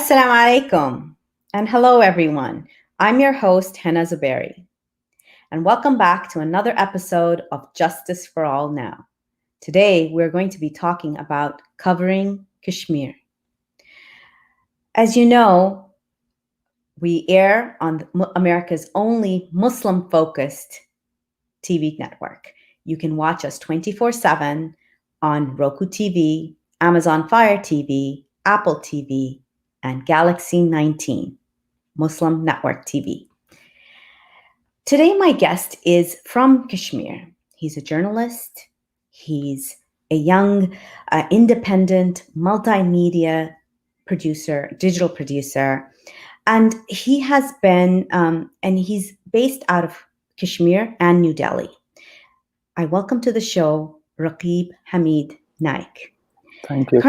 Assalamu alaikum and hello everyone. I'm your host Henna Zuberi and welcome back to another episode of Justice for All Now. Today we're going to be talking about covering Kashmir. As you know, we air on America's only Muslim-focused TV network. You can watch us 24/7 on Roku TV, Amazon Fire TV, Apple TV, and Galaxy 19, Muslim Network TV. Today, my guest is from Kashmir. He's a journalist. He's a young, independent, multimedia producer, digital producer. And he has been, and he's based out of Kashmir and New Delhi. I welcome to the show Raqib Hameed Naik. Thank you.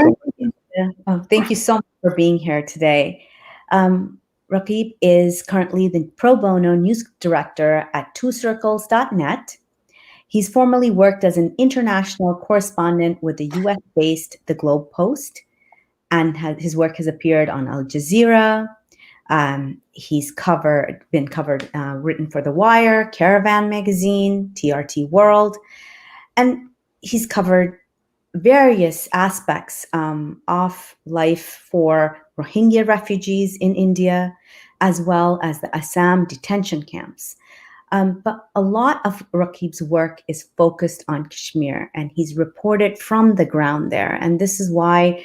Thank you so much for being here today. Raqib is currently the pro bono news director at twocircles.net. He's formerly worked as an international correspondent with the US-based The Globe Post, and his work has appeared on Al Jazeera. He's written for The Wire, Caravan Magazine, TRT World, and he's covered various aspects of life for Rohingya refugees in India, as well as the Assam detention camps. But a lot of Raqib's work is focused on Kashmir, and he's reported from the ground there. And this is why,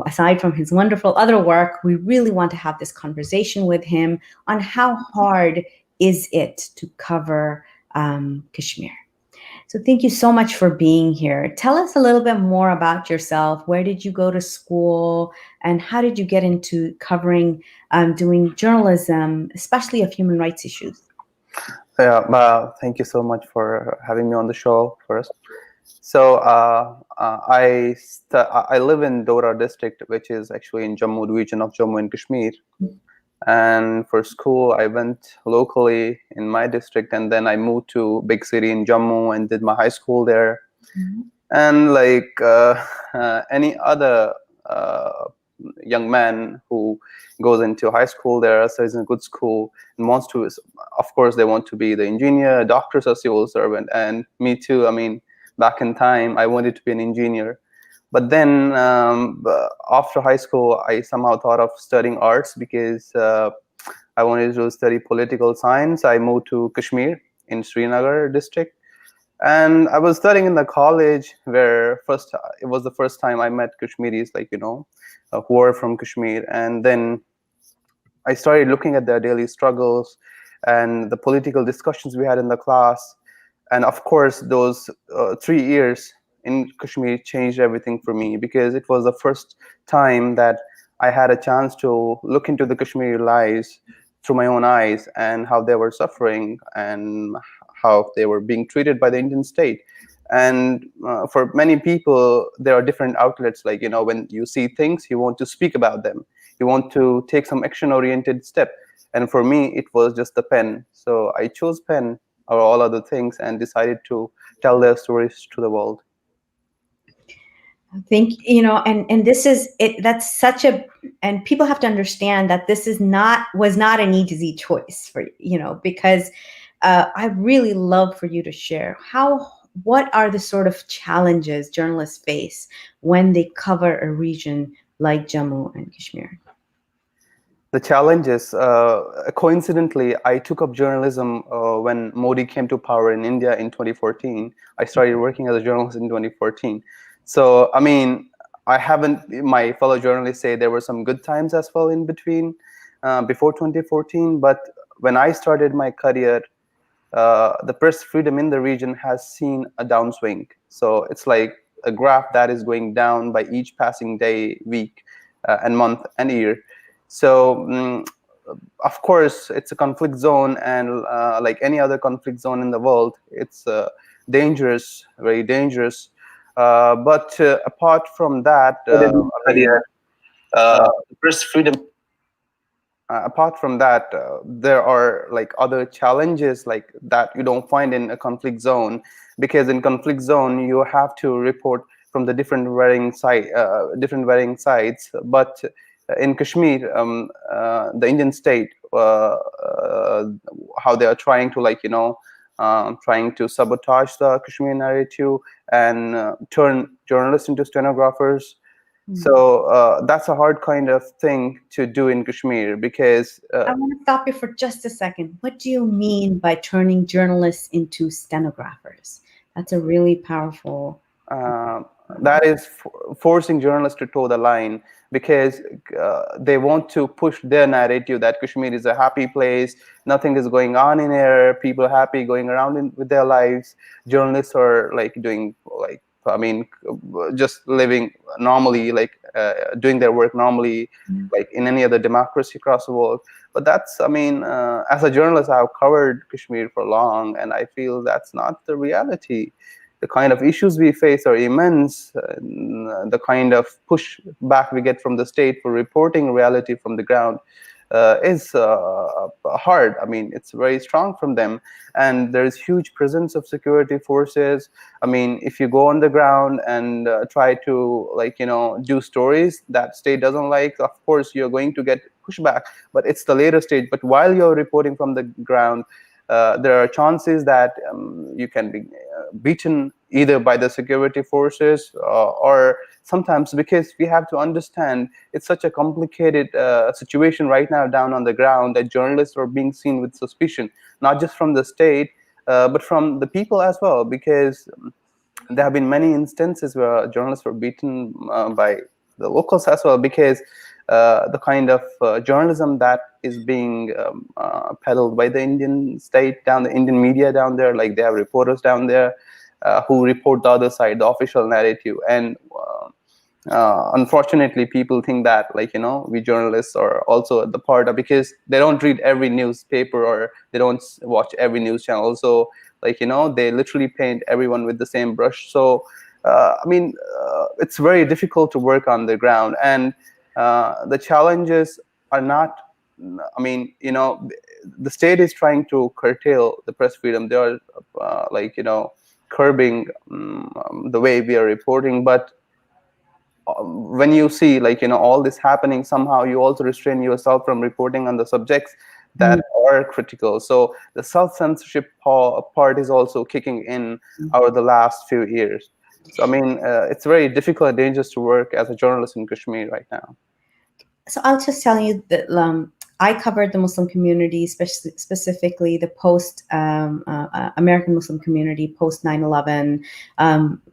aside from his wonderful other work, we really want to have this conversation with him on how hard is it to cover Kashmir. So thank you so much for being here. Tell us a little bit more about yourself. Where did you go to school, and how did you get into covering, doing journalism, especially of human rights issues? Thank you so much for having me on the show first. So I live in Dora district, which is actually in Jammu region of Jammu and Kashmir. And for school, I went locally in my district, and then I moved to big city in Jammu and did my high school there. And like any other young man who goes into high school there, so it's a good school and wants to, of course, they want to be the engineer, doctor, or civil servant. And me too. I mean, back in time, I wanted to be an engineer. But then after high school, I somehow thought of studying arts because I wanted to study political science. I moved to Kashmir in Srinagar district. And I was studying in the college where it was the first time I met Kashmiris, who were from Kashmir. And then I started looking at their daily struggles and the political discussions we had in the class. And of course, those 3 years in Kashmir changed everything for me, because it was the first time that I had a chance to look into the Kashmiri lives through my own eyes, and how they were suffering and how they were being treated by the Indian state. And for many people, there are different outlets. When you see things, you want to speak about them. You want to take some action-oriented step. And for me, it was just the pen. So I chose pen or all other things and decided to tell their stories to the world. I think, and this is it. That's such and people have to understand that this was not an easy choice for because I really love for you to share what are the sort of challenges journalists face when they cover a region like Jammu and Kashmir. The challenges, coincidentally, I took up journalism when Modi came to power in India in 2014. I started working as a journalist in 2014. So, I mean, my fellow journalists say there were some good times as well in between, before 2014. But when I started my career, the press freedom in the region has seen a downswing. So it's like a graph that is going down by each passing day, week, and month and year. So, of course, it's a conflict zone, and like any other conflict zone in the world, it's dangerous, very dangerous. But apart from that, press freedom. Apart from that, there are like other challenges like that you don't find in a conflict zone, because in conflict zone you have to report from the different varying sites. But in Kashmir, the Indian state, how they are trying to, like, trying to sabotage the Kashmir narrative and turn journalists into stenographers. So that's a hard kind of thing to do in Kashmir, because I want to stop you for just a second. What do you mean by turning journalists into stenographers? That's a really powerful. uh, that is forcing journalists to toe the line, because they want to push their narrative that Kashmir is a happy place, nothing is going on in here, people are happy going around with their lives. Journalists are like doing, like, I mean, just living normally, like doing their work normally, like in any other democracy across the world. But that's, I mean, as a journalist, I've covered Kashmir for long, and I feel that's not the reality. The kind of issues we face are immense. The kind of pushback we get from the state for reporting reality from the ground is hard. I mean, it's very strong from them, and there is huge presence of security forces. I mean, if you go on the ground and try to, like, do stories that state doesn't like, of course you're going to get pushback. But it's the later stage. But while you're reporting from the ground, there are chances that you can be beaten either by the security forces, or sometimes, because we have to understand it's such a complicated situation right now down on the ground, that journalists are being seen with suspicion, not just from the state, but from the people as well, because there have been many instances where journalists were beaten by the locals as well, because the kind of journalism that is being peddled by the Indian state down, the Indian media down there, like they have reporters down there who report the other side, the official narrative. And unfortunately, people think that, like, we journalists are also the part of, because they don't read every newspaper, or they don't watch every news channel. So, like, they literally paint everyone with the same brush. So I mean, it's very difficult to work on the ground, and the challenges are not, I mean, the state is trying to curtail the press freedom. They are like, curbing the way we are reporting. But when you see, like, all this happening, somehow you also restrain yourself from reporting on the subjects that are critical. So the self-censorship part is also kicking in over the last few years. So I mean, it's very difficult and dangerous to work as a journalist in Kashmir right now. So I'll just tell you that I covered the Muslim community, specifically the post American Muslim community post 9/11,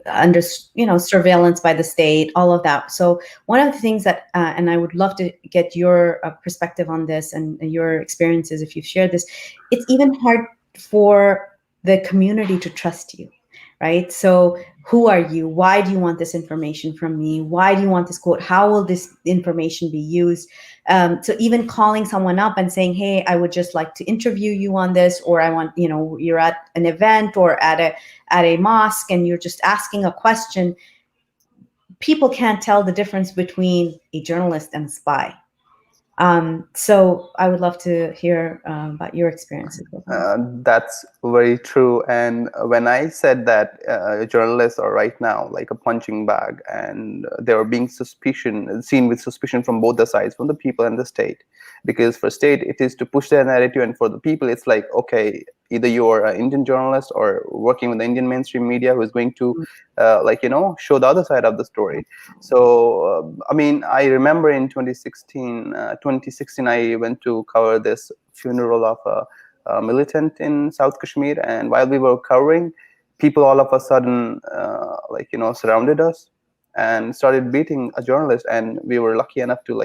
under surveillance by the state, all of that. So one of the things that, and I would love to get your perspective on this and your experiences if you've shared this. It's even hard for the community to trust you, right? So who are you? Why do you want this information from me? Why do you want this quote? How will this information be used? So even calling someone up and saying, hey, I would just like to interview you on this, or I want, you're at an event or at a mosque and you're just asking a question. People can't tell the difference between a journalist and a spy. So I would love to hear about your experiences with that. That's very true. And when I said that journalists are right now like a punching bag, and they are being seen with suspicion from both the sides, from the people and the state, because for state it is to push their narrative, and for the people it's like, okay, either you're an Indian journalist or working with the Indian mainstream media who is going to show the other side of the story. So I mean, I remember in 2016 I went to cover this funeral of a militant in South Kashmir, and while we were covering, people all of a sudden surrounded us and started beating a journalist, and we were lucky enough to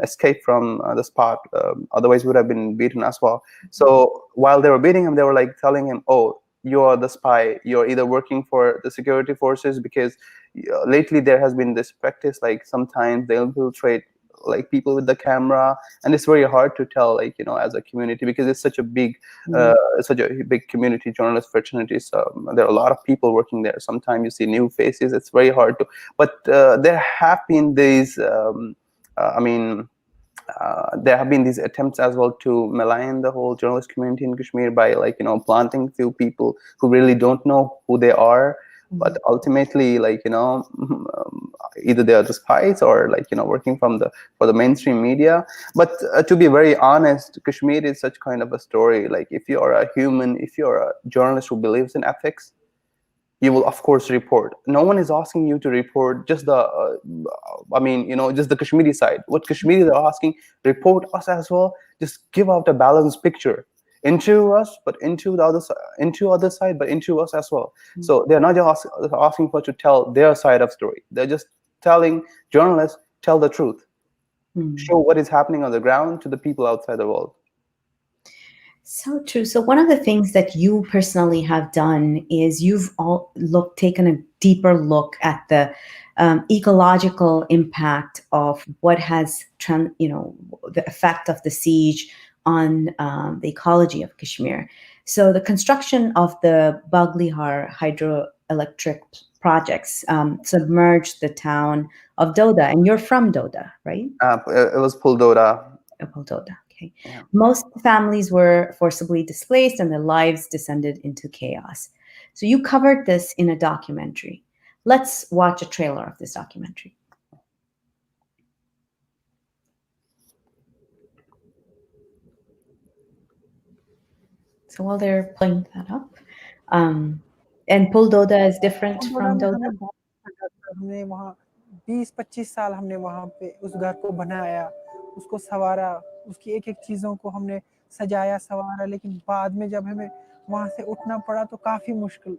escape from the spot. Otherwise we would have been beaten as well. So while they were beating him, they were like telling him, oh, you're the spy, you're either working for the security forces, because lately there has been this practice, like sometimes they'll infiltrate like people with the camera, and it's very hard to tell, as a community, because it's such a big community, journalist fraternity. So there are a lot of people working there. Sometimes you see new faces, it's very hard to, but there have been these there have been these attempts as well to malign the whole journalist community in Kashmir by planting few people who really don't know who they are, But ultimately, like, either they are the spies or, like, working for the mainstream media. But to be very honest, Kashmir is such kind of a story. Like, if you are a human, if you're a journalist who believes in ethics, you will of course report. No one is asking you to report just the just the Kashmiri side. What Kashmiris are asking, report us as well. Just give out a balanced picture into us, but into the other side, but into us as well. So they're not just asking for to tell their side of story. They're just telling journalists, tell the truth, show what is happening on the ground to the people outside the world. So true. So one of the things that you personally have done is you've taken a deeper look at the ecological impact of what has, the effect of the siege on the ecology of Kashmir. So the construction of the Baglihar hydroelectric projects submerged the town of Doda, and you're from Doda, right? It was Puldora. Doda. Okay. Yeah. Most families were forcibly displaced and their lives descended into chaos. So you covered this in a documentary. Let's watch a trailer of this documentary. So while they're playing that up, and Pul Doda is different Pul Doda from में Doda? हमें बहुत ठंडा था। हमने वहाँ 20-25 साल हमने वहाँ पे उस घर को बनाया, उसको संवारा, उसकी एक-एक चीज़ों को हमने सजाया, संवारा, लेकिन बाद में जब हमें वहाँ से उठना पड़ा तो काफ़ी मुश्किल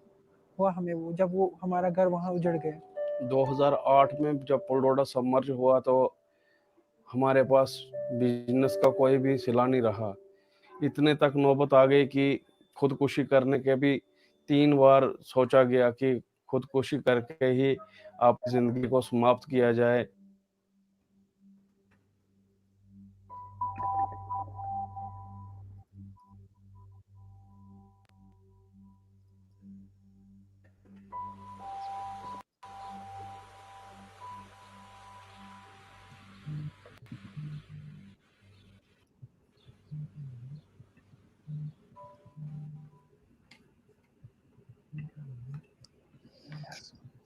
हुआ हमें जब वो हमारा घर वहाँ उजड़ गया। 2008 में जब पुलडोडा सबमर्ज हुआ तो हमारे पास बिजनेस का कोई भी सिला नहीं रहा। इतने तक नौबत आ गई कि खुदकुशी करने के भी 3 बार सोचा गया कि खुदकुशी करके ही अपनी ज़िंदगी को समाप्त किया जाए।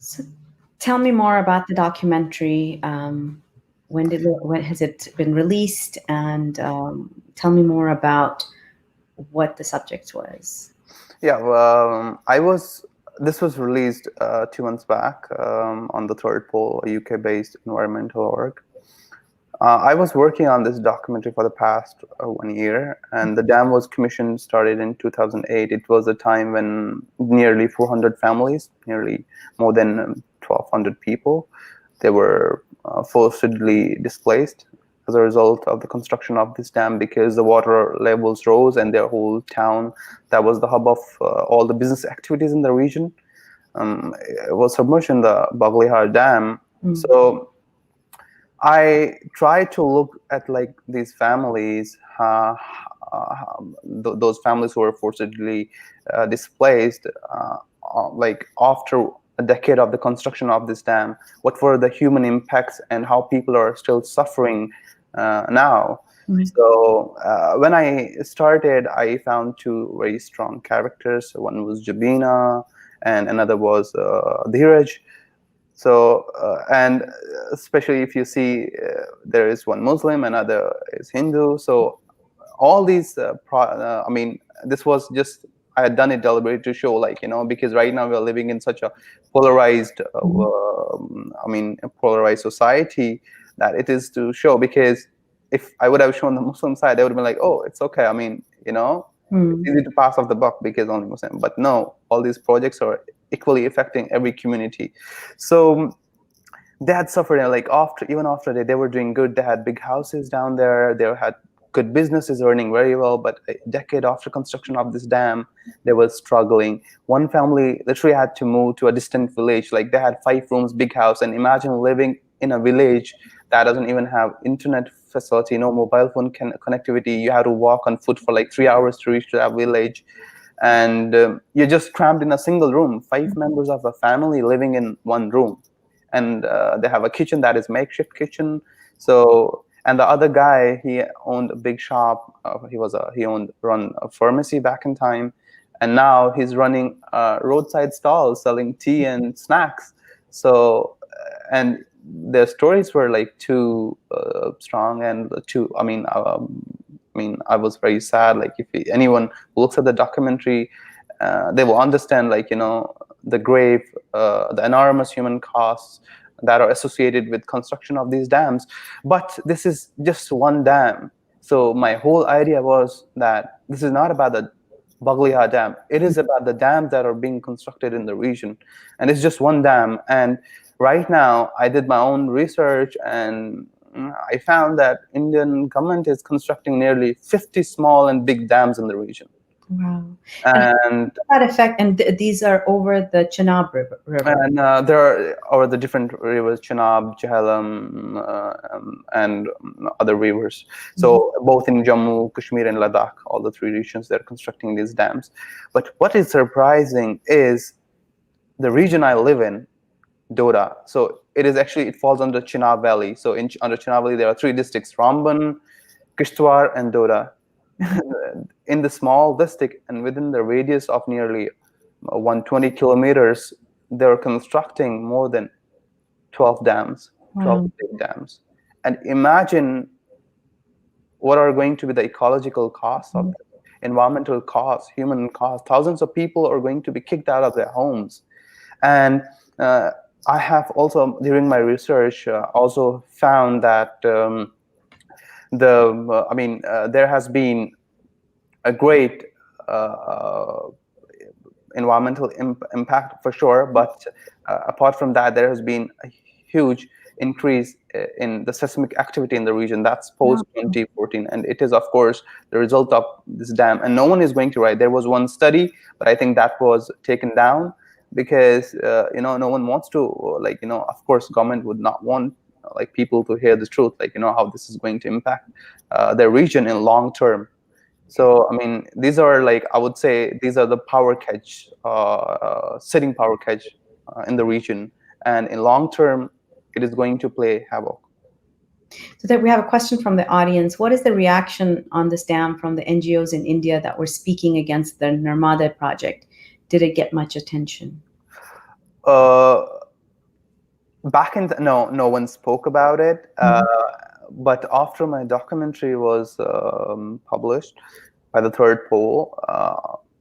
So tell me more about the documentary. When has it been released? And tell me more about what the subject was. Yeah, this was released 2 months back on the Third Pole, a UK-based environmental org. I was working on this documentary for the past 1 year, and the dam was commissioned, started in 2008. It was a time when nearly 400 families, nearly more than 1,200 people, they were forcibly displaced as a result of the construction of this dam, because the water levels rose and their whole town, that was the hub of all the business activities in the region, was submerged in the Baglihar Dam. So I try to look at, like, these families, those families who were forcibly displaced, like after a decade of the construction of this dam, what were the human impacts and how people are still suffering now. So when I started, I found 2 very strong characters. One was Jabina and another was Dheeraj. So and especially if you see there is one Muslim, another is Hindu. So all these this was just, I had done it deliberately to show, like, because right now we are living in such a polarized polarized society, that it is to show. Because if I would have shown the Muslim side, they would have been like, oh, it's okay, it's easy to pass off the buck because only Muslim. But no, all these projects are equally affecting every community. So they had suffered, like, even after they were doing good. They had big houses down there, they had good businesses earning very well, but a decade after construction of this dam, they were struggling. One family literally had to move to a distant village. Like, they had 5 rooms, big house, and imagine living in a village that doesn't even have internet facility, no mobile phone connectivity. You have to walk on foot for like 3 hours to reach that village, and you're just crammed in a single room, 5 members of a family living in one room. And they have a kitchen that is makeshift kitchen. So, and the other guy, he owned a big shop. He run a pharmacy back in time, and now he's running roadside stalls selling tea and snacks. So and the stories were like too strong and too. I was very sad. Like if anyone looks at the documentary, they will understand, like, the grave, the enormous human costs that are associated with construction of these dams. But this is just one dam. So my whole idea was that this is not about the Baglia Dam. It is about the dams that are being constructed in the region, and it's just one dam. And right now, I did my own research, and I found that Indian government is constructing nearly 50 small and big dams in the region. Wow. And that effect, and these are over the Chenab River. And there are over the different rivers, Chenab, Jhelum, and other rivers. So both in Jammu, Kashmir, and Ladakh, all the three regions, they're constructing these dams. But what is surprising is the region I live in, Doda. So it falls under Chenab Valley. So under Chenab Valley, there are three districts: Ramban, Kishtwar, and Doda. In the small district and within the radius of nearly 120 kilometers, they're constructing more than 12 dams, 12 big dams. And imagine what are going to be the ecological costs of it, environmental costs, human costs. Thousands of people are going to be kicked out of their homes. And I have also, during my research, also found that there has been a great environmental impact for sure, but apart from that, there has been a huge increase in the seismic activity in the region. That's post 2014, and it is, of course, the result of this dam. And no one is going to write. There was one study, but I think that was taken down because no one wants to, of course, government would not want people to hear the truth, how this is going to impact their region in long term. So these are, I would say, these are the power catch, sitting power catch in the region, and in long term, it is going to play havoc. So that we have a question from the audience. What is the reaction on this dam from the NGOs in India that were speaking against the Narmada project? Did it get much attention? Back in no one spoke about it. But after my documentary was published by the third pole,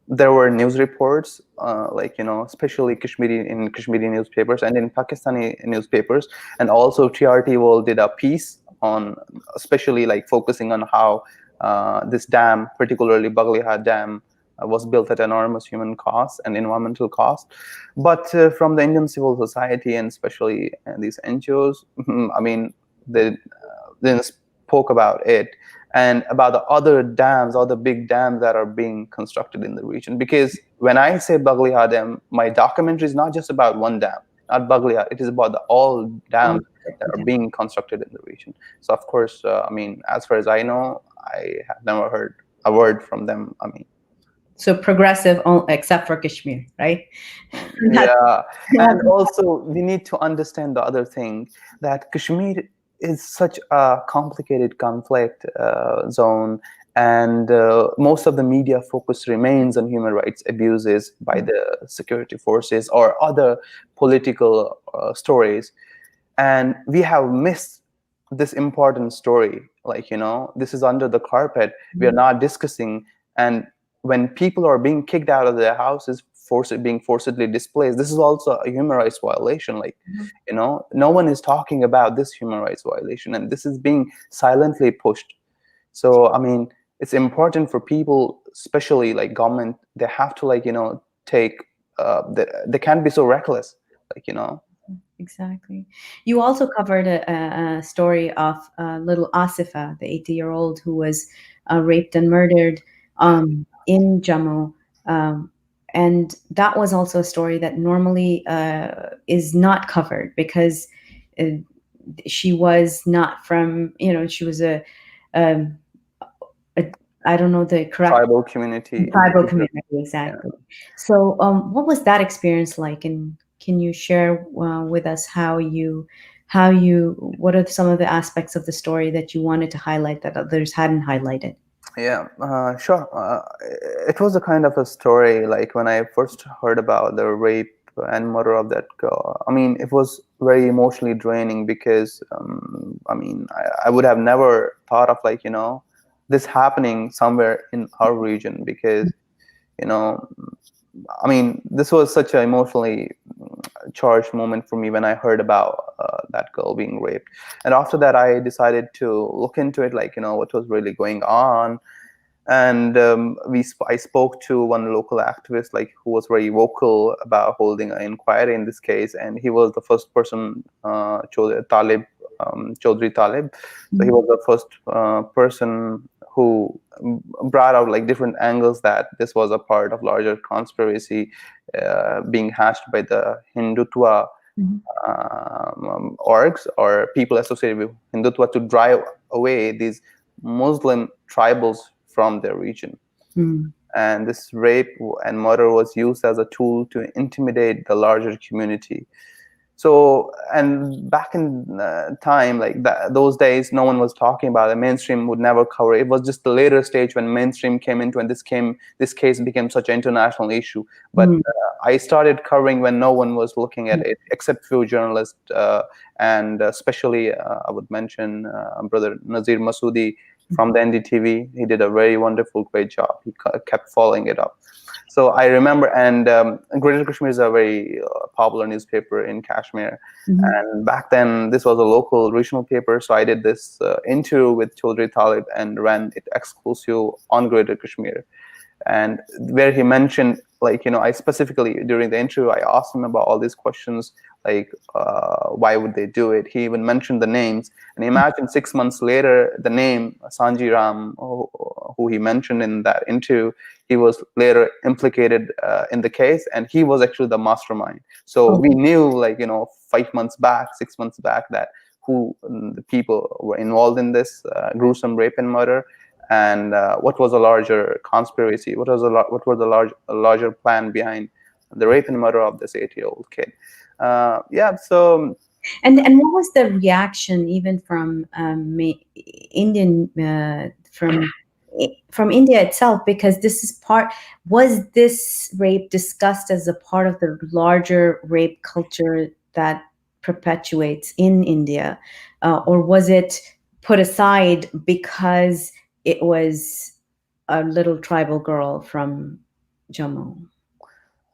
there were news reports, especially Kashmiri newspapers and in Pakistani newspapers, and also TRT World did a piece on, especially focusing on how this dam, particularly Baglia Dam, was built at enormous human cost and environmental cost. But from the Indian civil society, and especially these NGOs, they didn't spoke about it and about the other dams, other big dams that are being constructed in the region. Because when I say Baglia Dam, my documentary is not just about one dam, not Baglia. It is about all dams that are being constructed in the region. So of course, as far as I know, I have never heard a word from them. So progressive, except for Kashmir, right? Yeah, and also we need to understand the other thing, that Kashmir is such a complicated conflict zone, and most of the media focus remains on human rights abuses by the security forces or other political stories, and we have missed this important story. This is under the carpet. We are not discussing. And when people are being kicked out of their houses, being forcibly displaced, this is also a human rights violation. No one is talking about this human rights violation, and this is being silently pushed. So it's important for people, especially government, they have to take they can't be so reckless. Exactly. You also covered a story of little Asifa, the 80-year-old who was raped and murdered in Jammu. And that was also a story that normally is not covered because she was not from, she was a I don't know the correct tribal community. Tribal community, exactly. Yeah. So what was that experience like? And can you share with us what are some of the aspects of the story that you wanted to highlight that others hadn't highlighted? Yeah, sure. It was a kind of a story. Like when I first heard about the rape and murder of that girl, I mean, it was very emotionally draining because, I mean, I would have never thought of like, this happening somewhere in our region because, you know, I mean, this was such an emotionally charged moment for me when I heard about that girl being raped. And after that, I decided to look into it, like, what was really going on. And I spoke to one local activist, like who was very vocal about holding an inquiry in this case, and he was the first person, Chaudhry Talib. So he was the first person who brought out like different angles that this was a part of larger conspiracy being hatched by the Hindutva orgs or people associated with Hindutva to drive away these Muslim tribals from their region. And this rape and murder was used as a tool to intimidate the larger community. So, and back in time, like those days, no one was talking about it. Mainstream would never cover it. It was just the later stage when mainstream came into, and this case became such an international issue. But I started covering when no one was looking at it, except few journalists, and especially I would mention Brother Nazir Masoodi from the NDTV. He did a very wonderful, great job. He kept following it up. So I remember, and Greater Kashmir is a very popular newspaper in Kashmir. And back then, this was a local regional paper. So I did this interview with Chaudhry Talib and ran it exclusive on Greater Kashmir. And where he mentioned, like, I specifically, during the interview, I asked him about all these questions, like, why would they do it? He even mentioned the names. And imagine 6 months later, the name Sanji Ram, who he mentioned in that interview, he was later implicated in the case, and he was actually the mastermind. So we knew, like, 5 months back, 6 months back, that who the people were involved in this gruesome rape and murder, and what was a larger conspiracy, what was the larger plan behind the rape and murder of this 8-year-old kid. So and what was the reaction even from Indian from India itself, because was this rape discussed as a part of the larger rape culture that perpetuates in India, or was it put aside because it was a little tribal girl from Jammu?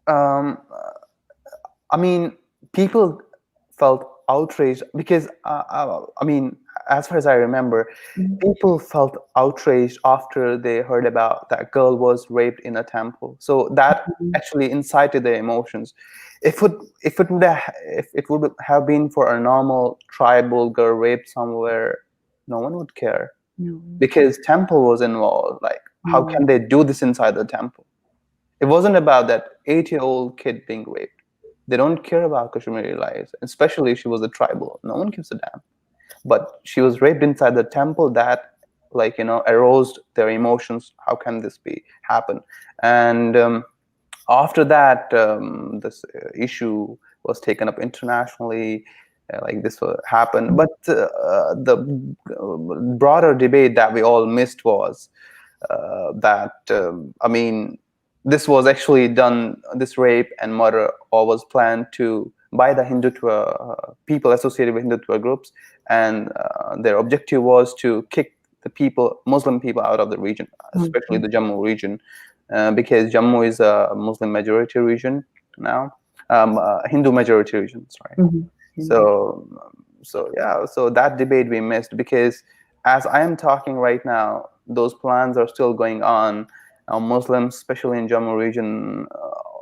I mean, people felt outraged because, I mean, as far as I remember, people felt outraged after they heard about that girl was raped in a temple. So that actually incited their emotions. If it would have been for a normal tribal girl raped somewhere, no one would care, because temple was involved. Like, how can they do this inside the temple? It wasn't about that 8-year-old kid being raped. They don't care about Kashmiri lives, especially if she was a tribal. No one gives a damn. But she was raped inside the temple. That, like, aroused their emotions. How can this happen? And after that, this issue was taken up internationally. Like, this happened. But the broader debate that we all missed was that, I mean, this was actually done, this rape and murder, or was planned by the Hindutva people associated with Hindutva groups, and their objective was to kick the Muslim people out of the region, especially the Jammu region, because Jammu is a Muslim majority region now, Hindu majority region, sorry. So that debate we missed, because as I am talking right now, those plans are still going on. Muslims, especially in Jammu region,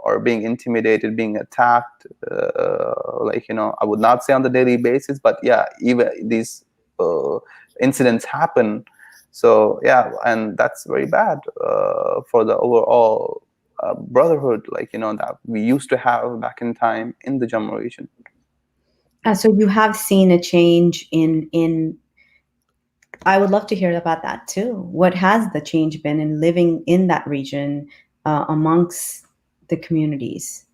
are being intimidated, being attacked. Like, I would not say on the daily basis, but yeah, even these incidents happen. So yeah, and that's very bad for the overall brotherhood, like, that we used to have back in time in the Jammu region. So you have seen a change in. I would love to hear about that too. What has the change been in living in that region amongst the communities?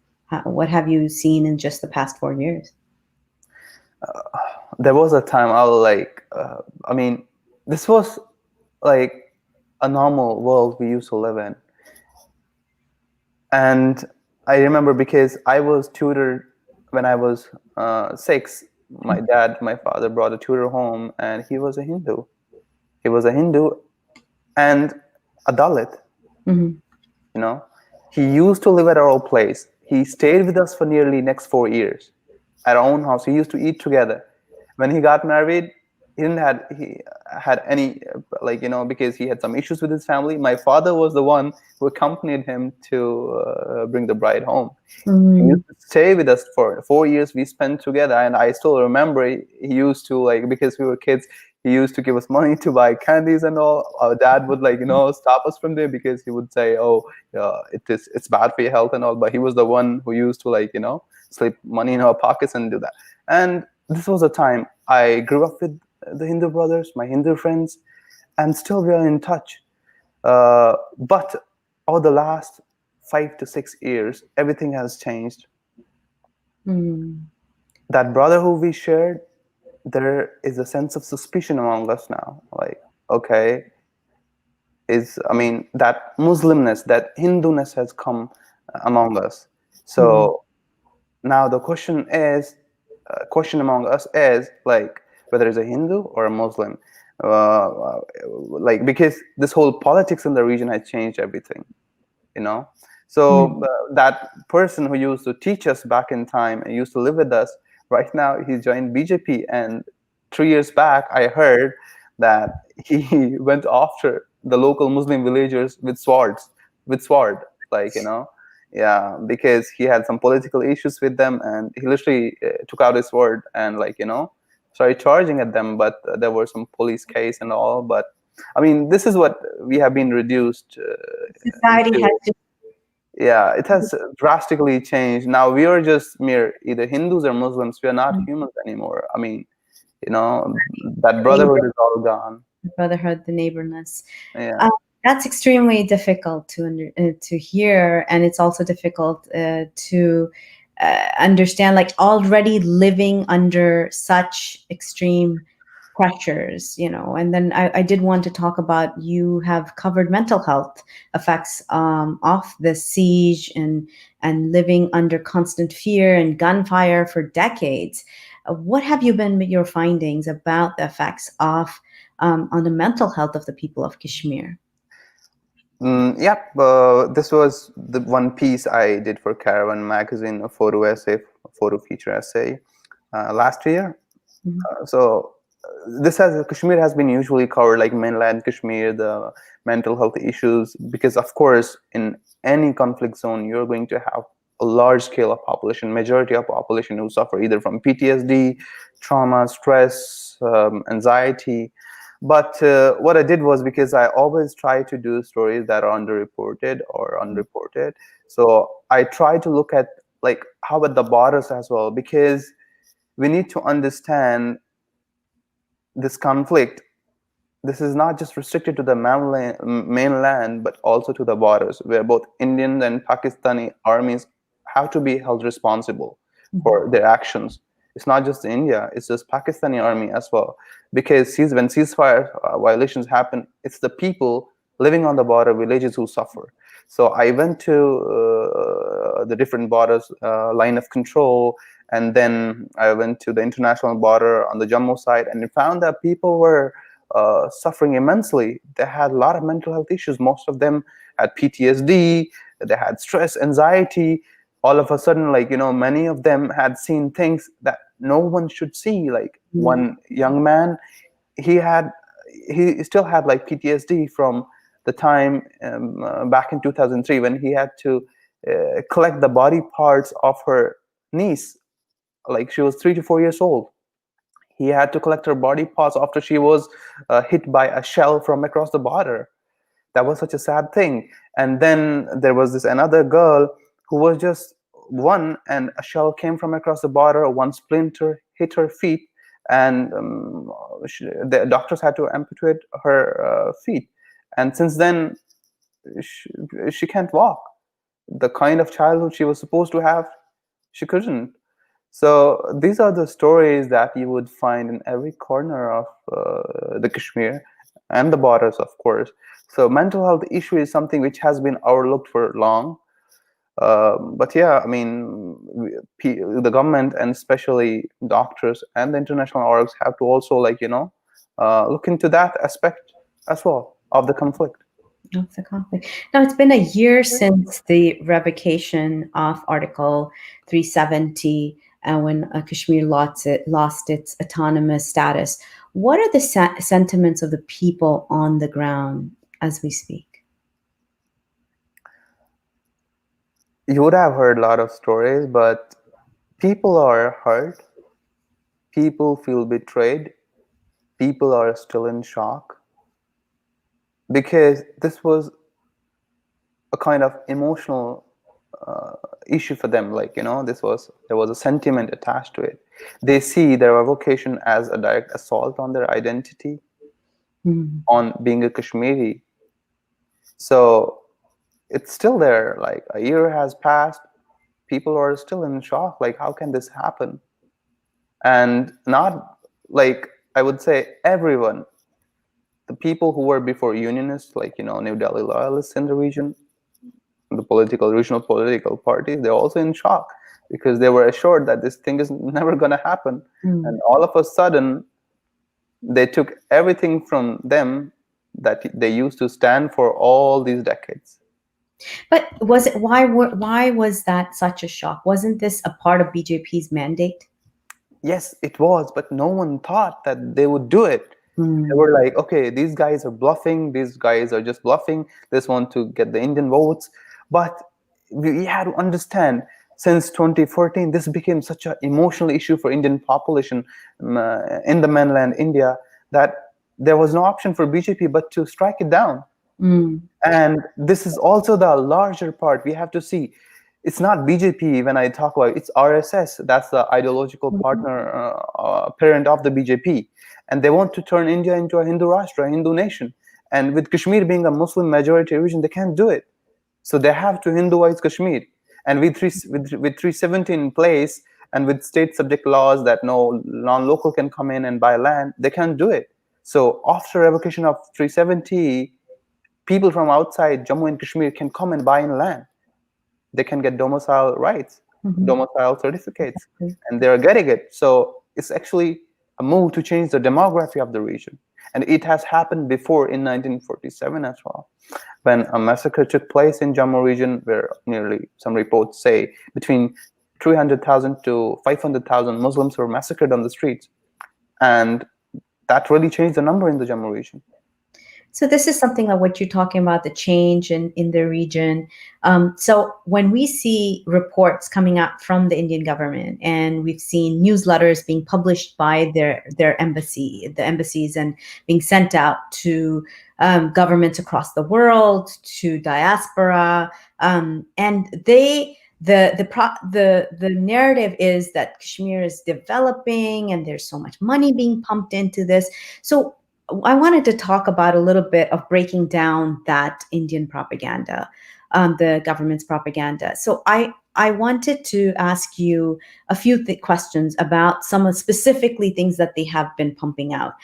What have you seen in just the past 4 years? There was a time I was like, I mean, this was like a normal world we used to live in. And I remember because I was tutored when I was 6. My father brought a tutor home, and he was a Hindu. He was a Hindu and a Dalit. Mhm. You know, he used to live at our old place. He stayed with us for nearly next 4 years at our own house. We used to eat together. When he got married, he had any because he had some issues with his family. My father was the one who accompanied him to bring the bride home. He used to stay with us for 4 years. We spent together, and I still remember he used to, like, because we were kids, he used to give us money to buy candies and all. Our dad would, like, stop us from there because he would say, "Oh, it's bad for your health and all." But he was the one who used to, like, slip money in our pockets and do that. And this was a time I grew up with the Hindu brothers, my Hindu friends, and still we are in touch. But over the last 5 to 6 years, everything has changed. That brotherhood we shared, there is a sense of suspicion among us now. Like, okay, that Muslimness, that Hinduness has come among us. So now the question among us is, like, whether it's a Hindu or a Muslim. Because this whole politics in the region has changed everything. So that person who used to teach us back in time and used to live with us, right now he's joined BJP. And 3 years back, I heard that he went after the local Muslim villagers with sword, because he had some political issues with them, and he literally took out his sword and, started charging at them. But there were some police case and all. But this is what we have been reduced. Society has just It has drastically changed. Now we are just mere either Hindus or Muslims. We are not humans anymore. That brotherhood is all gone. brotherhood, the neighborness. Yeah. That's extremely difficult to hear, and it's also difficult to understand. Like, already living under such extreme pressures, And then I did want to talk about, you have covered mental health effects of the siege and living under constant fear and gunfire for decades. What have been your findings about the effects of on the mental health of the people of Kashmir? This was the one piece I did for Caravan magazine, a photo feature essay last year. So Kashmir has been usually covered, like mainland Kashmir, the mental health issues, because of course in any conflict zone you're going to have a large scale of population, majority of population who suffer either from PTSD, trauma, stress, anxiety. But what I did was, because I always try to do stories that are underreported or unreported, so I try to look at, like, how at the borders as well, because we need to understand this conflict. This is not just restricted to the mainland, but also to the borders, where both Indian and Pakistani armies have to be held responsible for their actions. It's not just India, it's just Pakistani army as well. Because when ceasefire violations happen, it's the people living on the border villages who suffer. So I went to the different borders, line of control, and then I went to the international border on the Jammu side, and found that people were suffering immensely. They had a lot of mental health issues. Most of them had PTSD, they had stress, anxiety. All of a sudden, many of them had seen things that no one should see. Like one young man, he still had like PTSD from the time back in 2003 when he had to collect the body parts of her niece. Like, she was 3 to 4 years old. He had to collect her body parts after she was hit by a shell from across the border. That was such a sad thing. And then there was this another girl who was just one, and a shell came from across the border. One splinter hit her feet, and the doctors had to amputate her feet. And since then, she can't walk. The kind of childhood she was supposed to have, she couldn't. So these are the stories that you would find in every corner of the Kashmir. and the borders, of course. So mental health issue is something which has been overlooked for long. But yeah, I mean, the government and especially doctors and the international orgs have to also, like, look into that aspect as well of the conflict. Of the conflict. Now, it's been a year since the revocation of Article 370 when Kashmir lost its autonomous status. What are the sentiments of the people on the ground as we speak? You would have heard a lot of stories, but people are hurt. People feel betrayed. People are still in shock because this was a kind of emotional issue for them. Like, there was a sentiment attached to it. They see their revocation as a direct assault on their identity, on being a Kashmiri. So it's still there. Like, a year has passed. People are still in shock. Like, how can this happen? And not, like, I would say everyone, the people who were before unionists, like, New Delhi loyalists in the region, the regional political parties, they're also in shock because they were assured that this thing is never going to happen. And all of a sudden, they took everything from them that they used to stand for all these decades. But why was that such a shock? Wasn't this a part of BJP's mandate? Yes, it was, but no one thought that they would do it. They were like, okay, these guys are bluffing. These guys are just bluffing. They just want to get the Indian votes. But we had to understand, since 2014, this became such an emotional issue for Indian population in the mainland India that there was no option for BJP but to strike it down. And this is also the larger part. We have to see, it's not BJP when I talk about it, it's RSS. That's the ideological partner, parent of the BJP. And they want to turn India into a Hindu Rashtra, a Hindu nation. And with Kashmir being a Muslim majority region, they can't do it. So they have to Hinduize Kashmir. And with 370 in place, and with state subject laws that no non-local can come in and buy land, they can't do it. So after revocation of 370, people from outside Jammu and Kashmir can come and buy in land. They can get domicile rights, domicile certificates, and they're getting it. So it's actually a move to change the demography of the region. And it has happened before in 1947 as well, when a massacre took place in Jammu region where nearly, some reports say, between 300,000 to 500,000 Muslims were massacred on the streets. And that really changed the number in the Jammu region. So this is something like what you're talking about, the change in the region. So when we see reports coming out from the Indian government, and we've seen newsletters being published by the embassies and being sent out to governments across the world, to diaspora, and the narrative is that Kashmir is developing and there's so much money being pumped into this. So I wanted to talk about a little bit of breaking down that Indian propaganda, the government's propaganda. So I wanted to ask you a few questions about some of specifically things that they have been pumping out.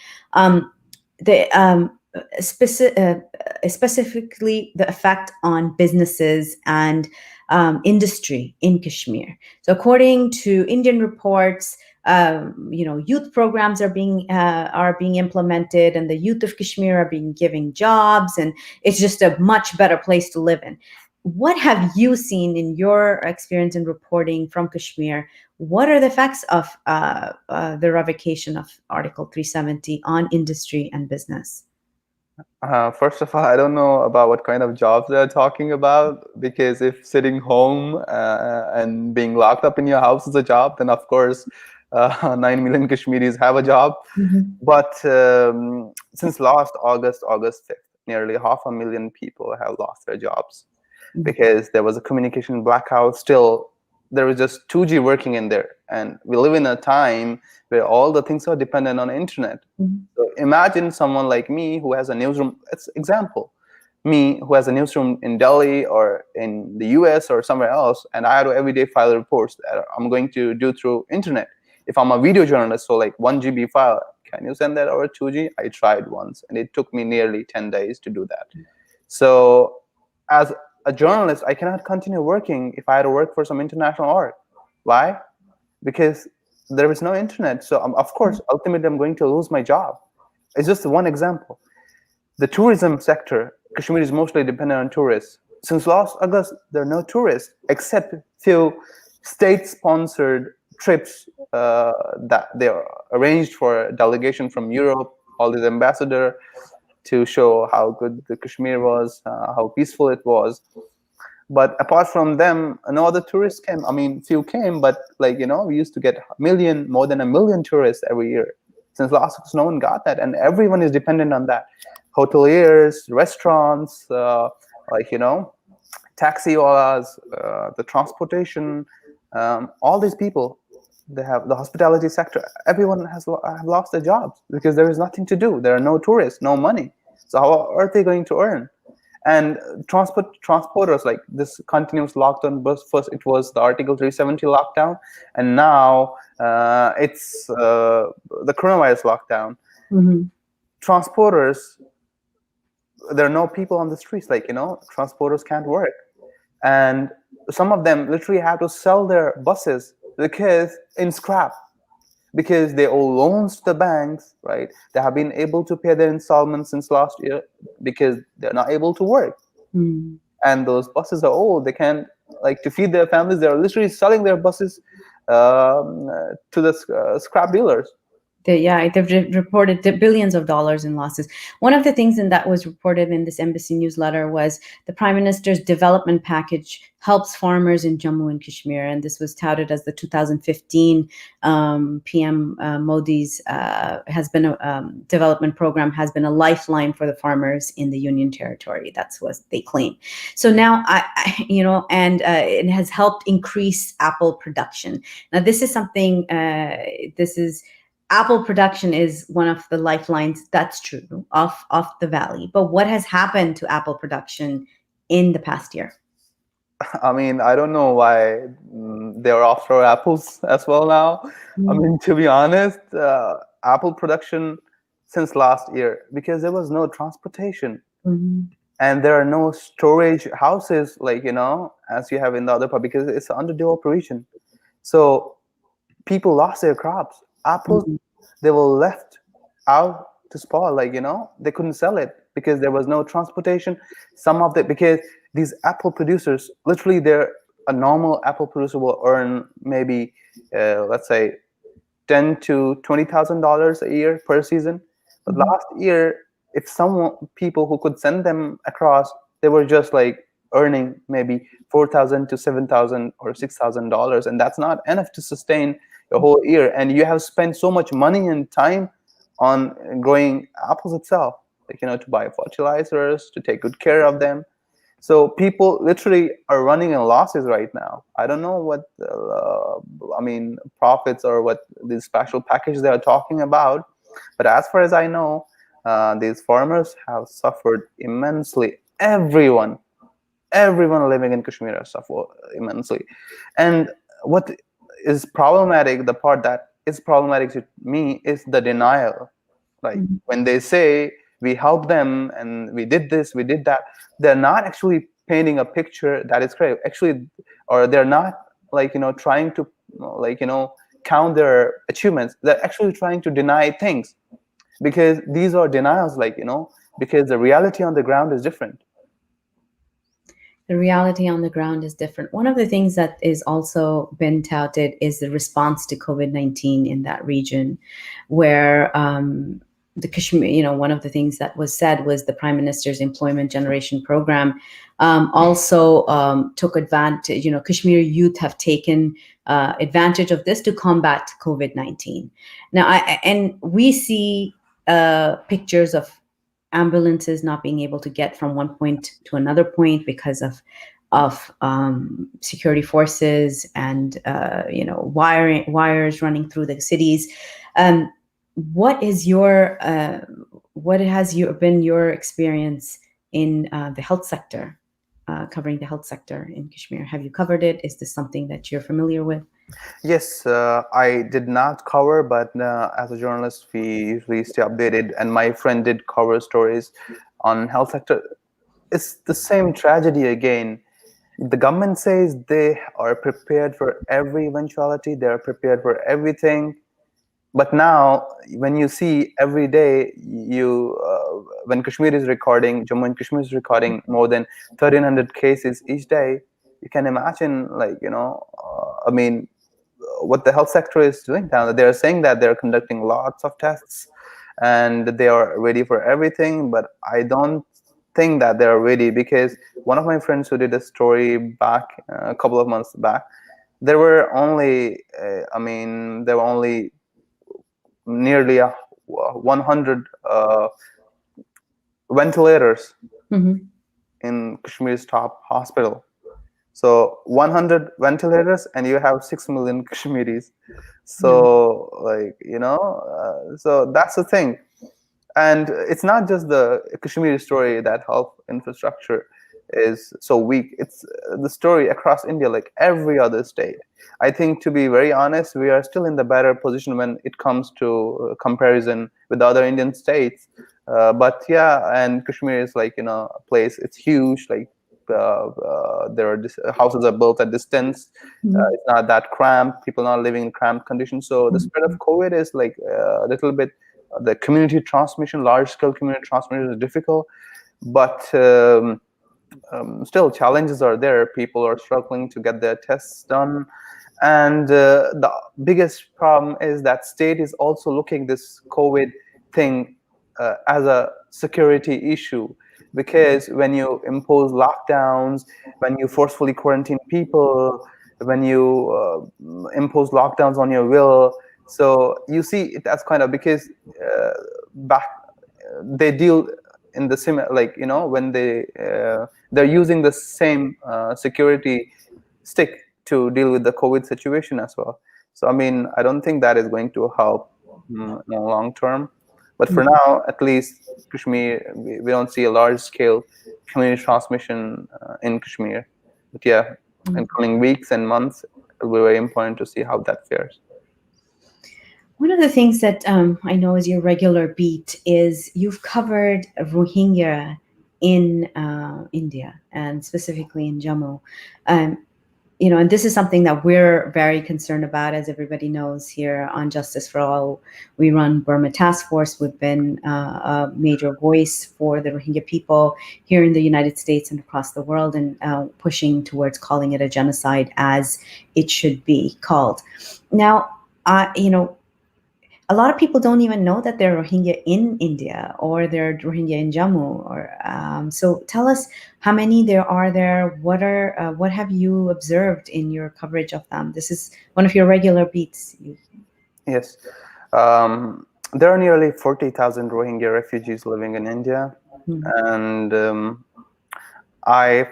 Specifically the effect on businesses and industry in Kashmir. So according to Indian reports, youth programs are being implemented, and the youth of Kashmir are being given jobs, and it's just a much better place to live in. What have you seen in your experience in reporting from Kashmir? What are the effects of the revocation of Article 370 on industry and business? First of all, I don't know about what kind of jobs they're talking about, because if sitting home and being locked up in your house is a job, then of course 9 million Kashmiris have a job. But since last August 5th, nearly 500,000 people have lost their jobs because there was a communication blackout. Still, there was just 2G working in there. And we live in a time where all the things are dependent on internet. So imagine someone like me who has a newsroom, it's example, me who has a newsroom in Delhi or in the US or somewhere else, and I have to every day file reports that I'm going to do through internet. if I'm a video journalist, so like 1 GB file, can you send that over 2G? I tried once, and it took me nearly 10 days to do that. So as a journalist, I cannot continue working if I had to work for some international org. Why? Because there is no internet. So of course, ultimately, I'm going to lose my job. It's just one example. The tourism sector, Kashmir is mostly dependent on tourists. Since last August, there are no tourists except few state-sponsored trips that they are arranged for a delegation from Europe, all these ambassador, to show how good the Kashmir was, how peaceful it was. But apart from them, no other tourists came. I mean, few came, but like, we used to get more than 1 million tourists every year. Since last August, no one got that, and everyone is dependent on that. Hoteliers, restaurants, taxiwalas, the transportation, all these people, they have the hospitality sector. Everyone have lost their jobs because there is nothing to do. There are no tourists, no money. So how are they going to earn? And transporters, like this continuous lockdown. First it was the Article 370 lockdown, and now it's the coronavirus lockdown. Transporters, there are no people on the streets. Like, transporters can't work, and some of them literally have to sell their buses in scrap, because they owe loans to the banks, right? They have been able to pay their installments since last year because they're not able to work. And those buses are old. They can't, to feed their families, they're literally selling their buses to the scrap dealers. They've reported billions of dollars in losses. One of the things that was reported in this embassy newsletter was the Prime Minister's development package helps farmers in Jammu and Kashmir, and this was touted as the 2015 PM Modi's development program has been a lifeline for the farmers in the Union Territory. That's what they claim. So now, it has helped increase apple production. Now, this is something. Apple production is one of the lifelines, that's true, of the valley. But what has happened to apple production in the past year? I mean, I don't know why they're after apples as well now. I mean, to be honest, apple production since last year, because there was no transportation. And there are no storage houses, as you have in the other part, because it's an underdeveloped region. So people lost their crops. Apples, they were left out to spoil, they couldn't sell it because there was no transportation. Because these apple producers, literally, a normal apple producer will earn maybe, let's say, $10,000 to $20,000 a year per season. But last year, if people who could send them across, they were just earning maybe $4,000 to $7,000 or $6,000, and that's not enough to sustain the whole year. And you have spent so much money and time on growing apples itself, to buy fertilizers, to take good care of them. So people literally are running in losses right now. I don't know what profits or what these special package they are talking about, but as far as I know, these farmers have suffered immensely. Everyone living in Kashmir has suffered immensely. And what is problematic, the part that is problematic to me, is the denial. When they say we helped them and we did this, we did that, they're not actually painting a picture that is correct. Actually, or they're not trying to count their achievements. They're actually trying to deny things, because these are denials, because the reality on the ground is different. The reality on the ground is different. One of the things that is also been touted is the response to COVID-19 in that region, where the Kashmir, one of the things that was said was the Prime Minister's Employment Generation Program also took advantage. Kashmir youth have taken advantage of this to combat COVID-19. Now, and we see pictures of ambulances not being able to get from one point to another point because of security forces and wires running through the cities. What has been your experience in the health sector covering the health sector in Kashmir. Have you covered it? Is this something that you're familiar with? Yes, I did not cover, but as a journalist, we usually stay updated. And my friend did cover stories on health sector. It's the same tragedy again. The government says they are prepared for every eventuality. They are prepared for everything. But now, when you see every day, when Kashmir is recording, Jammu and Kashmir is recording more than 1,300 cases each day, you can imagine, I mean, what the health sector is doing now. They are saying that they're conducting lots of tests and they are ready for everything, but I don't think that they're ready, because one of my friends who did a story back a couple of months back, there were only, there were only nearly 100 ventilators in Kashmir's top hospital. So 100 ventilators, and you have 6 million Kashmiris. So, so that's the thing. And it's not just the Kashmiri story that health infrastructure is so weak. It's the story across India, like every other state. I think, to be very honest, we are still in the better position when it comes to comparison with other Indian states. But yeah, and Kashmir is like, a place, it's huge, like there are houses are built at distance. It's not that cramped. People are not living in cramped conditions. So the spread of COVID is like a little bit, the community transmission, large scale community transmission is difficult, but still challenges are there. People are struggling to get their tests done. And the biggest problem is that state is also looking this COVID thing as a security issue, because when you impose lockdowns, when you forcefully quarantine people, when you impose lockdowns on your will, so you see it as kind of, because back they deal in the same, when they're using the same security stick to deal with the COVID situation as well. So I mean, I don't think that is going to help in the long term. But for now, at least Kashmir, we don't see a large scale community transmission in Kashmir. But yeah, in coming weeks and months, it will be very important to see how that fares. One of the things that I know is your regular beat is you've covered Rohingya in India, and specifically in Jammu. And this is something that we're very concerned about, as everybody knows here on Justice for All. We run Burma Task Force. We've been a major voice for the Rohingya people here in the United States and across the world, and pushing towards calling it a genocide, as it should be called. Now, a lot of people don't even know that they're Rohingya in India, or they're Rohingya in Jammu. So tell us how many there are there. What have you observed in your coverage of them? This is one of your regular beats. Yes, there are nearly 40,000 Rohingya refugees living in India, and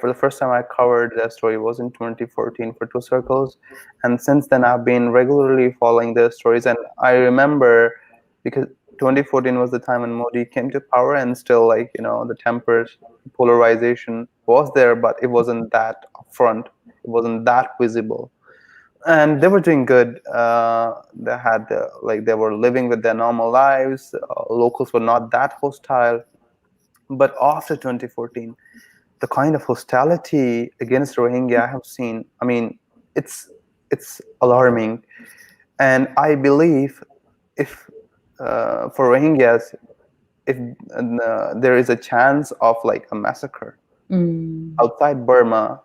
for the first time I covered that story was in 2014 for Two Circles, and since then I've been regularly following their stories. And I remember, because 2014 was the time when Modi came to power, and still, the tempers, polarization was there, but it wasn't that upfront, it wasn't that visible, and they were doing good. They had they were living with their normal lives. Locals were not that hostile. But after 2014, the kind of hostility against Rohingya I have seen, I mean, it's alarming. And I believe, if for Rohingyas, if there is a chance of like a massacre outside Burma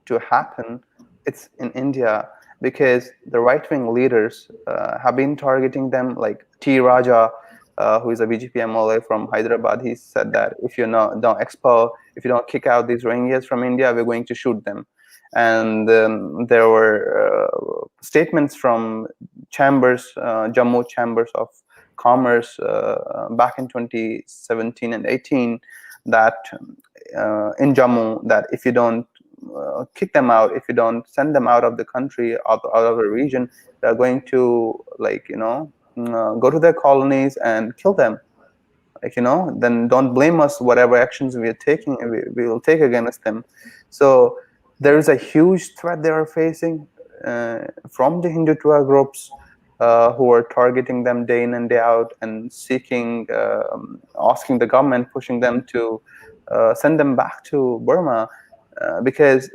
to happen, it's in India, because the right-wing leaders have been targeting them. Like T. Raja, who is a BJP MLA from Hyderabad, he said that if you don't expel, if you don't kick out these Rohingyas from India, we're going to shoot them. And there were statements from chambers, Jammu chambers of commerce back in 2017 and 18, that in Jammu, that if you don't kick them out, if you don't send them out of the country, out of the region, they're going to go to their colonies and kill them. then don't blame us. Whatever actions we are taking, we will take against them. So there is a huge threat they are facing from the Hindutva groups who are targeting them day in and day out and seeking, asking the government, pushing them to send them back to Burma, because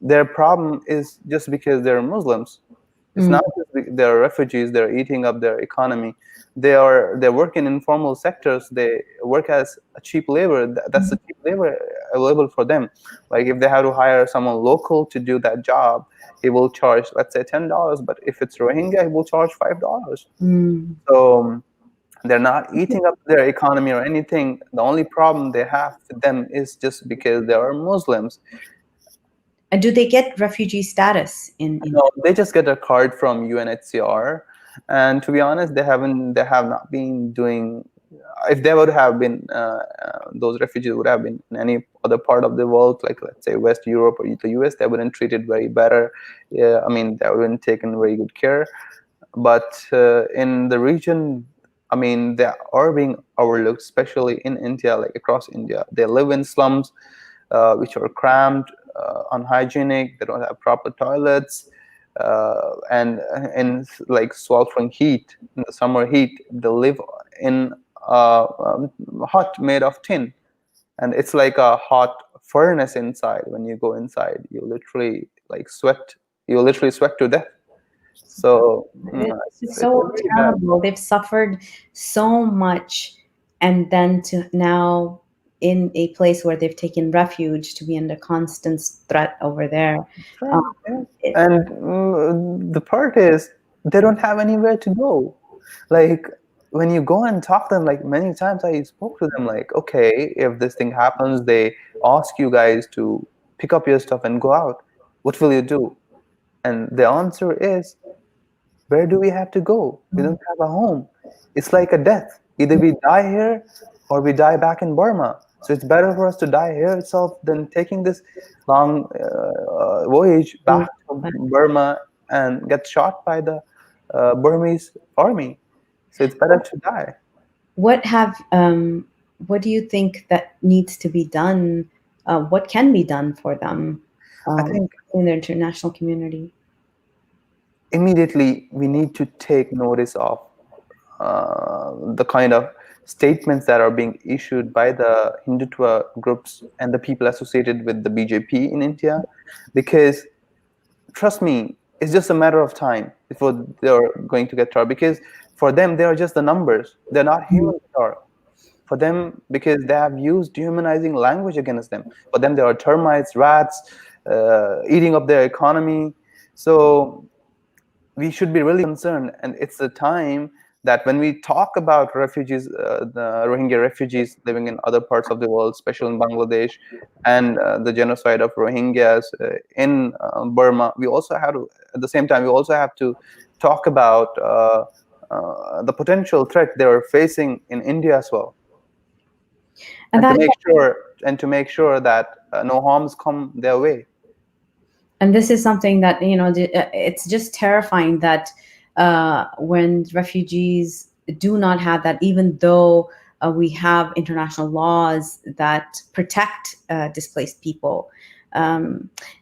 their problem is just because they're Muslims. It's not just they're refugees. They're eating up their economy. They work in informal sectors. They work as a cheap labor. That's the cheap labor available for them. Like if they have to hire someone local to do that job, he will charge, let's say, $10. But if it's Rohingya, he will charge $5. So they're not eating up their economy or anything. The only problem they have with them is just because they are Muslims. And do they get refugee status in India? No, they just get a card from UNHCR, and to be honest, they have not been doing. If they would have been, those refugees would have been in any other part of the world, like let's say West Europe or the US, they wouldn't treat it very better. Yeah, I mean, they wouldn't taken very good care. But in the region, I mean, they are being overlooked, especially in India, like across India. They live in slums, which are cramped, unhygienic. They don't have proper toilets, and in like sweltering heat, in the summer heat, they live in a hut made of tin, and it's like a hot furnace inside. When you go inside, you literally sweat. You literally sweat to death. So It's so terrible. They've suffered so much, and then to now in a place where they've taken refuge to be under constant threat over there. And the part is they don't have anywhere to go. Like when you go and talk to them, like many times I spoke to them, like, okay, if this thing happens, they ask you guys to pick up your stuff and go out. What will you do? And the answer is, where do we have to go? We don't have a home. It's like a death. Either we die here or we die back in Burma. So it's better for us to die here itself than taking this long voyage back to Burma and get shot by the Burmese army. So it's better to die. What do you think that needs to be done? What can be done for them I think in the international community? Immediately we need to take notice of the kind of statements that are being issued by the Hindutva groups and the people associated with the BJP in India, because trust me, it's just a matter of time before they're going to get targeted, because for them they are just the numbers. They're not human for them, because they have used dehumanizing language against them. For them, there are termites, rats, eating up their economy. So we should be really concerned, and it's the time that when we talk about refugees, the Rohingya refugees living in other parts of the world, especially in Bangladesh, and the genocide of Rohingyas in Burma, we also have to, at the same time, we also have to talk about the potential threat they are facing in India as well, and to make sure that no harms come their way. And this is something that, it's just terrifying that when refugees do not have that, even though we have international laws that protect displaced people.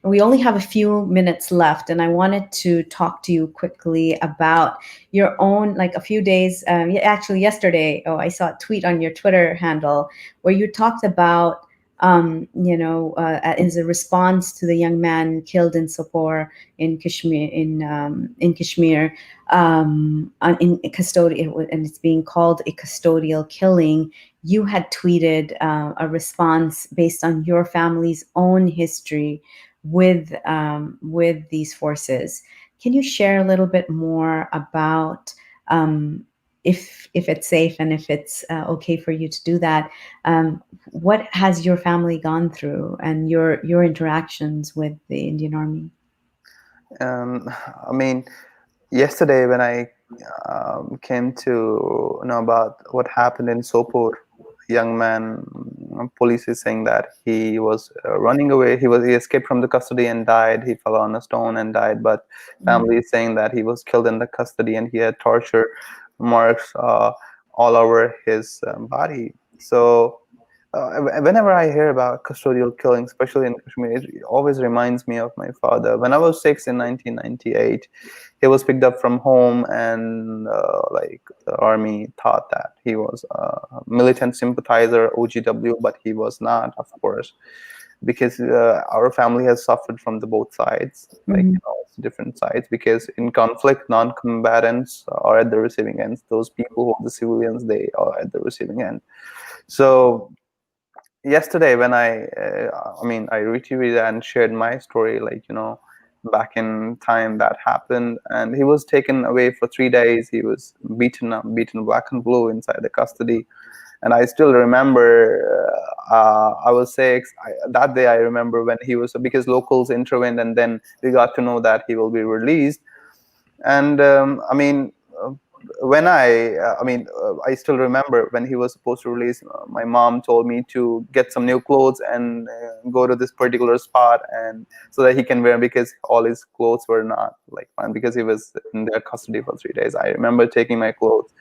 We only have a few minutes left, and I wanted to talk to you quickly about your own, like a few days, actually yesterday, I saw a tweet on your Twitter handle where you talked about as a response to the young man killed in Sopore in Kashmir, in Kashmir, in custodial, and it's being called a custodial killing. You had tweeted a response based on your family's own history with these forces. Can you share a little bit more about if it's safe and if it's okay for you to do that? What has your family gone through and your interactions with the Indian Army? I mean, yesterday when I came to know about what happened in Sopore, young man, police is saying that he was running away. He escaped from the custody and died. He fell on a stone and died. But family is saying that he was killed in the custody and he had torture marks all over his body. So whenever I hear about custodial killing, especially in Kashmir, it always reminds me of my father. When I was 6 in 1998, he was picked up from home, and like the army thought that he was a militant sympathizer, OGW, but he was not, of course, because our family has suffered from the both sides, like it's different sides. Because in conflict, non-combatants are at the receiving ends. Those people who are the civilians, they are at the receiving end. So yesterday when I retweeted and shared my story, like, back in time that happened, and he was taken away for 3 days. He was beaten up, beaten black and blue inside the custody. And I still remember, I was 6. That day I remember when he was, because locals intervened, and then we got to know that he will be released. And when I still remember when he was supposed to release, my mom told me to get some new clothes and go to this particular spot, and so that he can wear, because all his clothes were not like fine, because he was in their custody for 3 days. I remember taking my clothes,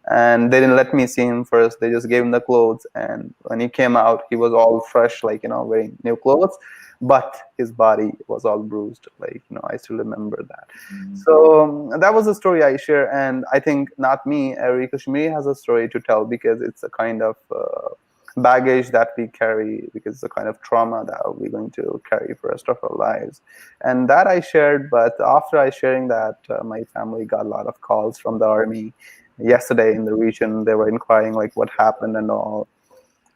and they didn't let me see him first. They just gave him the clothes, and when he came out, he was all fresh, like, wearing new clothes, but his body was all bruised, like, I still remember that. So that was the story I share. And I think not me, every Kashmiri has a story to tell, because it's a kind of baggage that we carry, because it's a kind of trauma that we're going to carry for the rest of our lives. And that I shared. But after I sharing that, my family got a lot of calls from the army yesterday in the region. They were inquiring like what happened and all.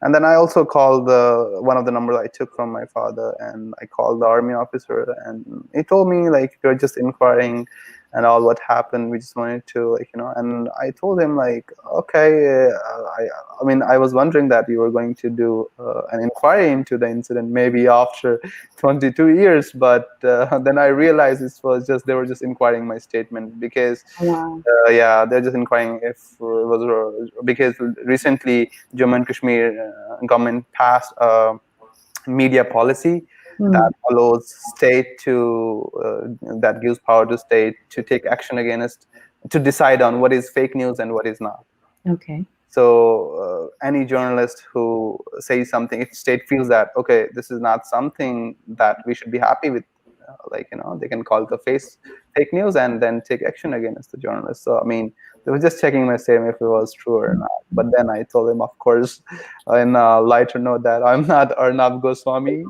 And then I also called one of the numbers I took from my father, and I called the army officer, and he told me, like, you're just inquiring and all what happened. We just wanted to, like, and I told him, like, okay, I was wondering that you were going to do an inquiry into the incident maybe after 22 years, but then I realized they were just inquiring my statement, because yeah, they're just inquiring if it was, because recently Jammu and Kashmir government passed a media policy that allows state to that gives power to state to take action against, to decide on what is fake news and what is not. Okay. So any journalist who says something, if state feels that, okay, this is not something that we should be happy with, they can call it fake news and then take action against the journalist. So they were just checking my statement if it was true or not. But then I told him, of course, in a lighter note, that I'm not Arnab Goswami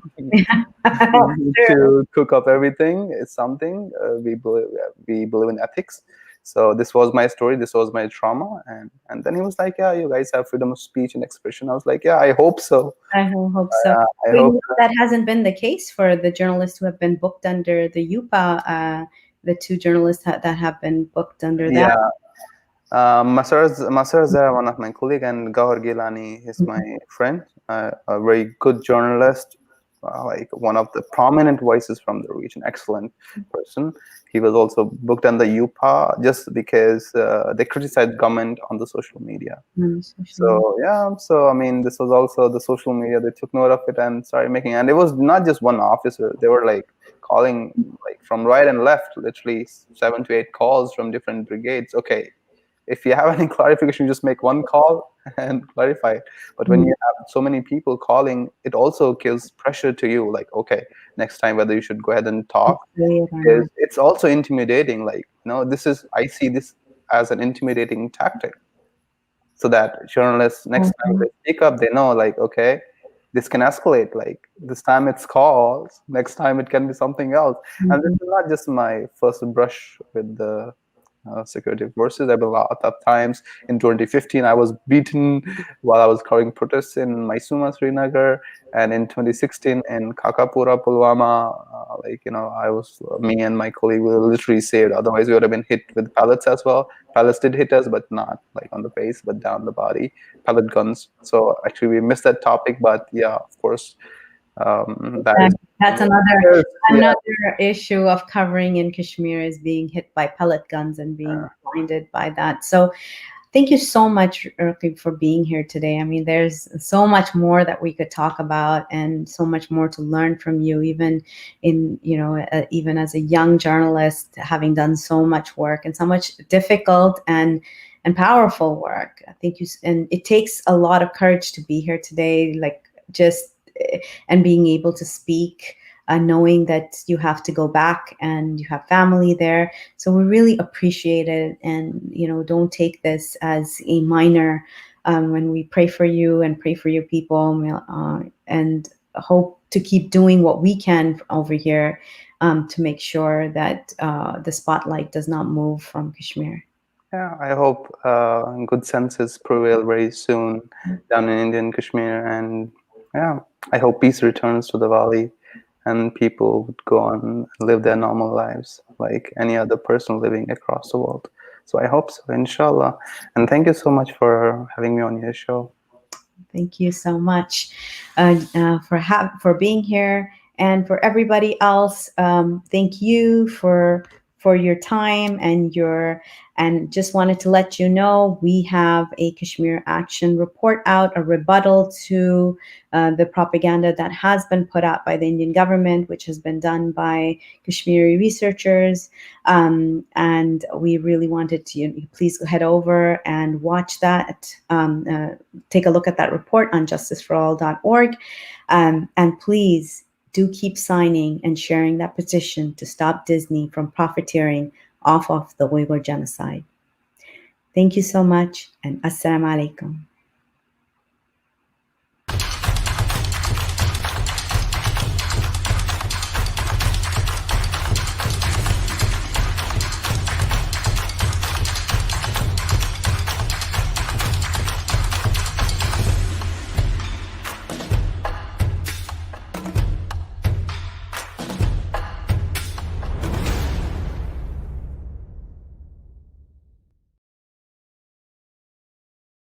to cook up everything. It's something we believe in ethics. So this was my story. This was my trauma. And then he was like, yeah, you guys have freedom of speech and expression. I was like, yeah, I hope so. I hope so. I hope that hasn't been the case for the journalists who have been booked under the UPA, the 2 journalists that have been booked under that. Yeah. Masar Zara, one of my colleagues, and Gauhar Gilani is my friend, a very good journalist, like one of the prominent voices from the region, excellent person. He was also booked on the UPA just because they criticized government on the social media. So yeah, this was also the social media. They took note of it and started making, and it was not just one officer. They were like calling like from right and left, literally 7 to 8 calls from different brigades. Okay, if you have any clarification, you just make one call and clarify it. But when you have so many people calling, it also gives pressure to you, like, okay, next time whether you should go ahead and talk. It's also intimidating, like, I see this as an intimidating tactic, so that journalists, next time they speak up, they know, like, okay, this can escalate. Like, this time it's calls, next time it can be something else. And this is not just my first brush with the security forces. I've been a lot of times. In 2015, I was beaten while I was covering protests in Mysuma, Srinagar, and in 2016 in Kakapura, Pulwama, me and my colleague were literally saved. Otherwise, we would have been hit with pellets as well. Pellets did hit us, but not like on the face, but down the body, pellet guns. So actually, we missed that topic, but yeah, of course. That's another issue of covering in Kashmir, is being hit by pellet guns and being blinded by that. So thank you so much, Raqib, for being here today. There's so much more that we could talk about, and so much more to learn from you, even even as a young journalist, having done so much work and so much difficult and and powerful work. Thank you. And it takes a lot of courage to be here today, like just and being able to speak, knowing that you have to go back and you have family there. So we really appreciate it, and don't take this as a minor. When we pray for you and pray for your people, and hope to keep doing what we can over here to make sure that the spotlight does not move from Kashmir. Yeah, I hope good senses prevail very soon down in Indian Kashmir, and yeah, I hope peace returns to the valley and people would go on and live their normal lives like any other person living across the world. So I hope so, inshallah. And thank you so much for having me on your show. Thank you so much for being here, and for everybody else. Thank you for your time and just wanted to let you know we have a Kashmir Action report out, a rebuttal to the propaganda that has been put out by the Indian government, which has been done by Kashmiri researchers. And we really wanted to please head over and watch that. Take a look at that report on justiceforall.org. And please do keep signing and sharing that petition to stop Disney from profiteering off of the Uyghur genocide. Thank you so much, and assalamu alaikum.